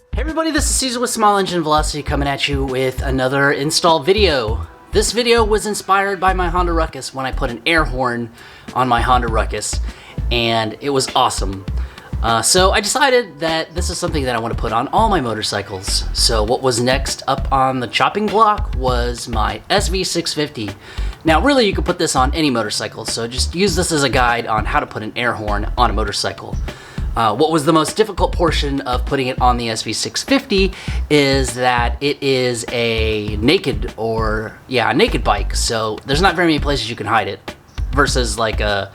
Hey everybody, this is Caesar with Small Engine Velocity coming at you with another install video. This video was inspired by my Honda Ruckus when I put an air horn on my Honda Ruckus, and it was awesome. So I decided that this is something that I want to put on all my motorcycles. So what was next up on the chopping block was my SV650. Now really you could put this on any motorcycle, so just use this as a guide on how to put an air horn on a motorcycle. What was the most difficult portion of putting it on the SV650 is that it is a naked bike, so there's not very many places you can hide it versus like a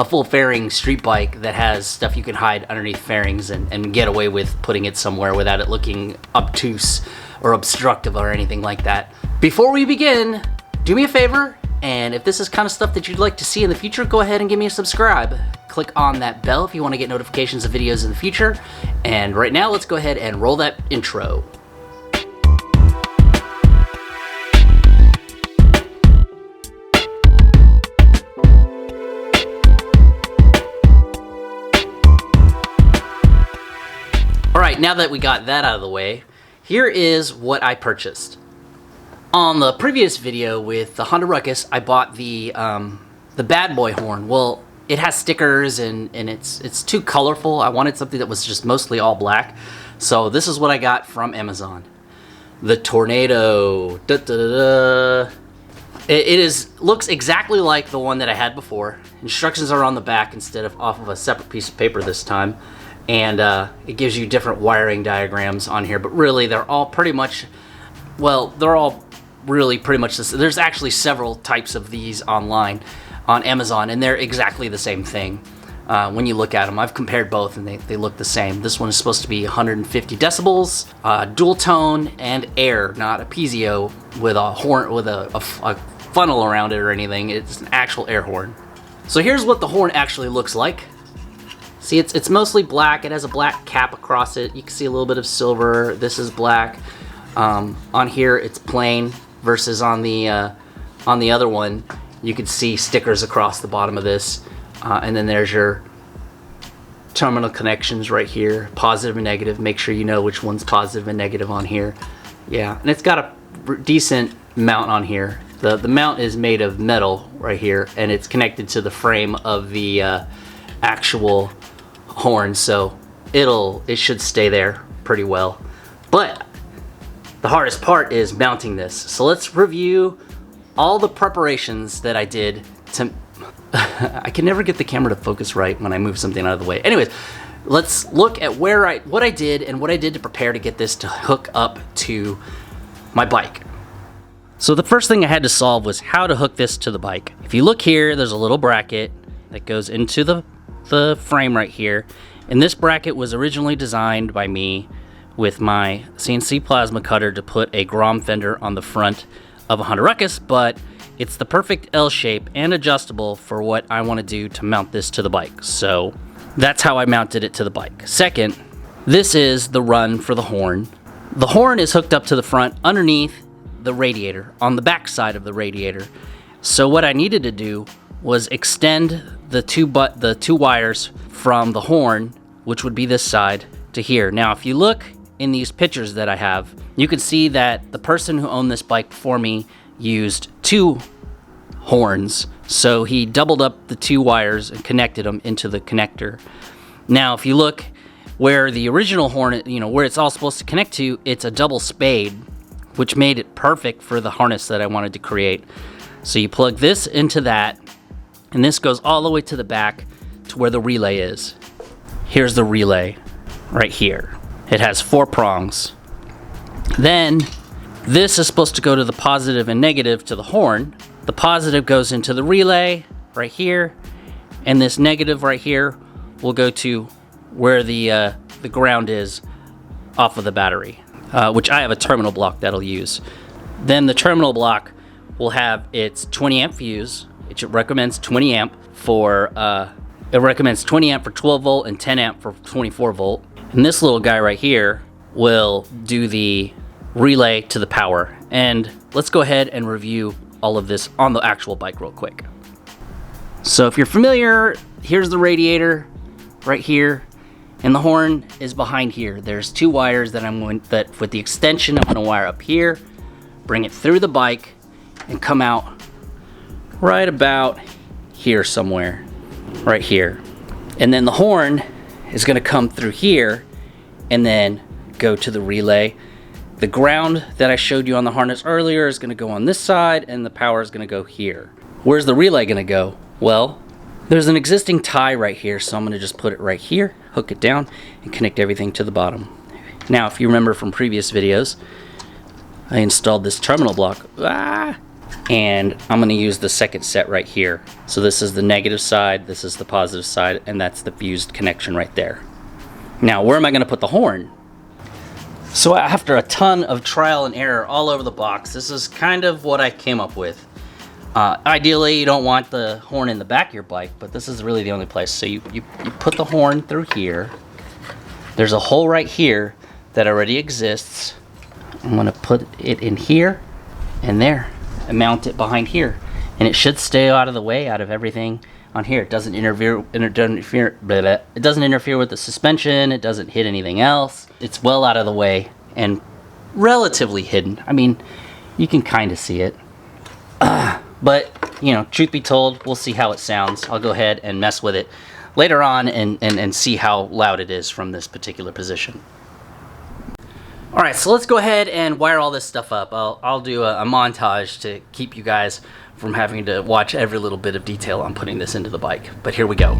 full fairing street bike that has stuff you can hide underneath fairings and get away with putting it somewhere without it looking obtuse or obstructive or anything like that. Before we begin, do me a favor, and if this is kind of stuff that you'd like to see in the future, go ahead and give me a subscribe. Click on that bell if you want to get notifications of videos in the future. And right now, let's go ahead and roll that intro. All right, now that we got that out of the way, here is what I purchased. On the previous video with the Honda Ruckus, I bought the bad boy horn. Well, it has stickers and it's too colorful. I wanted something that was just mostly all black. So this is what I got from Amazon. The Tornado. Da, da, da, da. It looks exactly like the one that I had before. Instructions are on the back instead of off of a separate piece of paper this time. And it gives you different wiring diagrams on here, but really they're all pretty much, well, they're all really pretty much this. There's actually several types of these online on Amazon, and they're exactly the same thing. When you look at them, I've compared both, and they look the same. This one is supposed to be 150 decibels, dual tone, and air, not a piezo with a horn with a funnel around it or anything. It's an actual air horn. So here's what the horn actually looks like. See, it's mostly black. It has a black cap across it. You can see a little bit of silver. This is black. On here, it's plain versus on the other one. You can see stickers across the bottom of this, and then there's your terminal connections right here, positive and negative. Make sure you know which one's positive and negative on here. Yeah, and it's got a decent mount on here. The mount is made of metal right here, and it's connected to the frame of the actual horn, so it should stay there pretty well. But the hardest part is mounting this. So let's review all the preparations that I did to I can never get the camera to focus right when I move something out of the way. Anyways, let's look at what I did and what I did to prepare to get this to hook up to my bike. So the first thing I had to solve was how to hook this to the bike. If you look here, there's a little bracket that goes into the frame right here. And this bracket was originally designed by me with my CNC plasma cutter to put a Grom fender on the front of a Honda Ruckus, but it's the perfect L shape and adjustable for what I want to do to mount this to the bike. So that's how I mounted it to the bike. Second, this is the run for the horn. The horn is hooked up to the front underneath the radiator, on the back side of the radiator. So what I needed to do was extend the two wires from the horn, which would be this side, to here. Now if you look in these pictures that I have, you can see that the person who owned this bike before me used two horns. So he doubled up the two wires and connected them into the connector. Now, if you look where the original horn, where it's all supposed to connect to, it's a double spade, which made it perfect for the harness that I wanted to create. So you plug this into that, and this goes all the way to the back to where the relay is. Here's the relay right here. It has 4 prongs. Then this is supposed to go to the positive and negative to the horn. The positive goes into the relay right here, and this negative right here will go to where the ground is off of the battery, which I have a terminal block that'll use. Then the terminal block will have its 20 amp fuse. It recommends 20 amp for 12 volt and 10 amp for 24 volt. And this little guy right here will do the relay to the power. And let's go ahead and review all of this on the actual bike real quick. So if you're familiar, here's the radiator right here. And the horn is behind here. There's 2 wires that with the extension, I'm gonna wire up here, bring it through the bike, and come out right about here somewhere, right here. And then the horn is gonna come through here and then go to the relay. The ground that I showed you on the harness earlier is gonna go on this side, and the power is gonna go here. Where's the relay gonna go? Well, there's an existing tie right here, so I'm gonna just put it right here, hook it down, and connect everything to the bottom. Now, if you remember from previous videos, I installed this terminal block, and I'm gonna use the second set right here. So this is the negative side, this is the positive side, and that's the fused connection right there. Now, where am I gonna put the horn? So after a ton of trial and error all over the box, this is kind of what I came up with. Ideally, you don't want the horn in the back of your bike, but this is really the only place. So you put the horn through here. There's a hole right here that already exists. I'm gonna put it in here and there and mount it behind here. And it should stay out of the way, out of everything on here. It doesn't interfere with the suspension. It doesn't hit anything else. It's well out of the way and relatively hidden. I mean, you can kind of see it. But, you know, truth be told, we'll see how it sounds. I'll go ahead and mess with it later on and see how loud it is from this particular position. All right, so let's go ahead and wire all this stuff up. I'll do a montage to keep you guys from having to watch every little bit of detail on putting this into the bike. But here we go.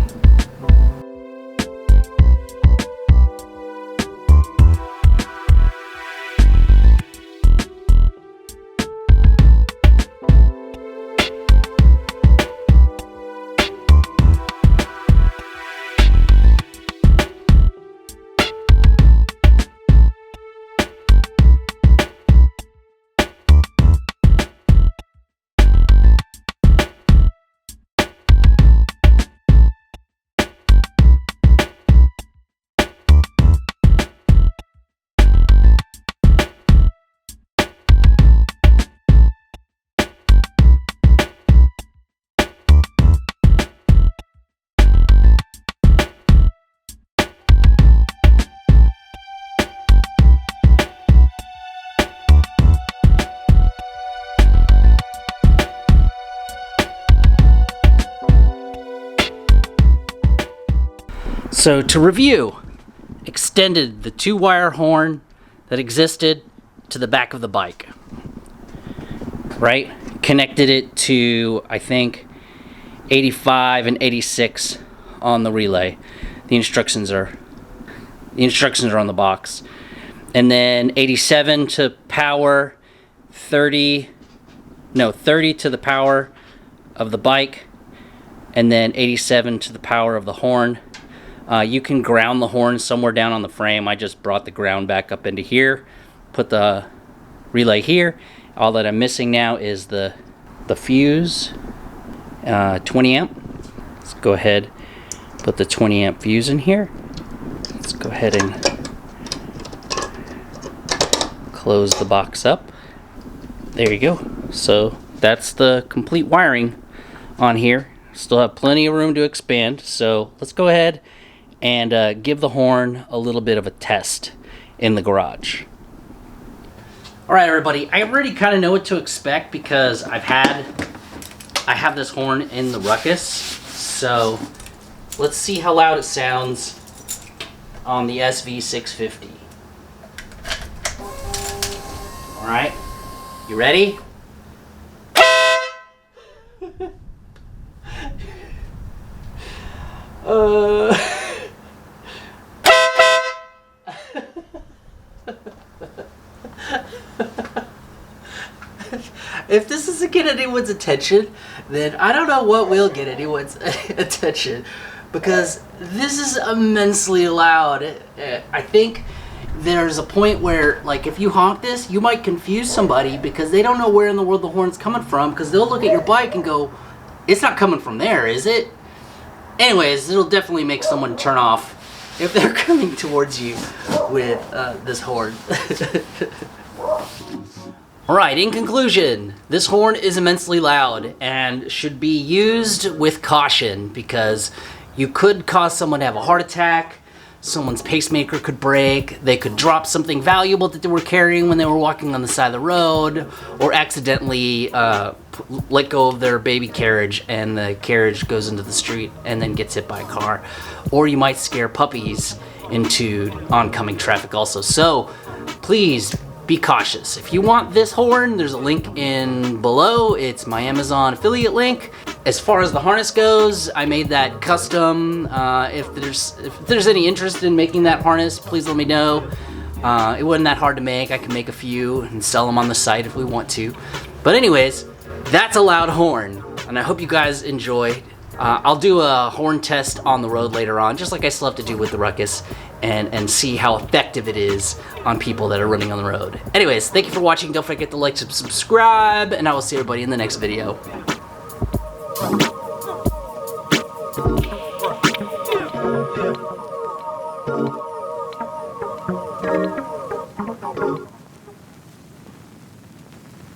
So to review, extended the 2-wire horn that existed to the back of the bike, right? Connected it to, I think, 85 and 86 on the relay. The instructions are on the box. And then 87 to power, 30 to the power of the bike, and then 87 to the power of the horn. You can ground the horn somewhere down on the frame. I just brought the ground back up into here, put the relay here. All that I'm missing now is the fuse, 20 amp. Let's go ahead, put the 20 amp fuse in here. Let's go ahead and close the box up. There you go. So that's the complete wiring on here. Still have plenty of room to expand. So let's go ahead and give the horn a little bit of a test in the garage. All right, everybody, I already kind of know what to expect because I have this horn in the Ruckus. So let's see how loud it sounds on the SV 650. All right, you ready? If this doesn't get anyone's attention, then I don't know what will get anyone's attention, because this is immensely loud. I think there's a point where, like, if you honk this, you might confuse somebody because they don't know where in the world the horn's coming from, because they'll look at your bike and go, it's not coming from there, is it? Anyways, it'll definitely make someone turn off if they're coming towards you with this horn. Alright, in conclusion, this horn is immensely loud and should be used with caution because you could cause someone to have a heart attack, someone's pacemaker could break, they could drop something valuable that they were carrying when they were walking on the side of the road, or accidentally let go of their baby carriage and the carriage goes into the street and then gets hit by a car. Or you might scare puppies into oncoming traffic also. So please be cautious. If you want this horn, there's a link in below. It's my Amazon affiliate link. As far as the harness goes, I made that custom. If there's any interest in making that harness, please let me know. It wasn't that hard to make. I can make a few and sell them on the site if we want to. But anyways, that's a loud horn, and I hope you guys enjoyed. I'll do a horn test on the road later on, just like I still have to do with the Ruckus, and see how effective it is on people that are running on the road. Anyways, thank you for watching. Don't forget to like and subscribe, and I will see everybody in the next video.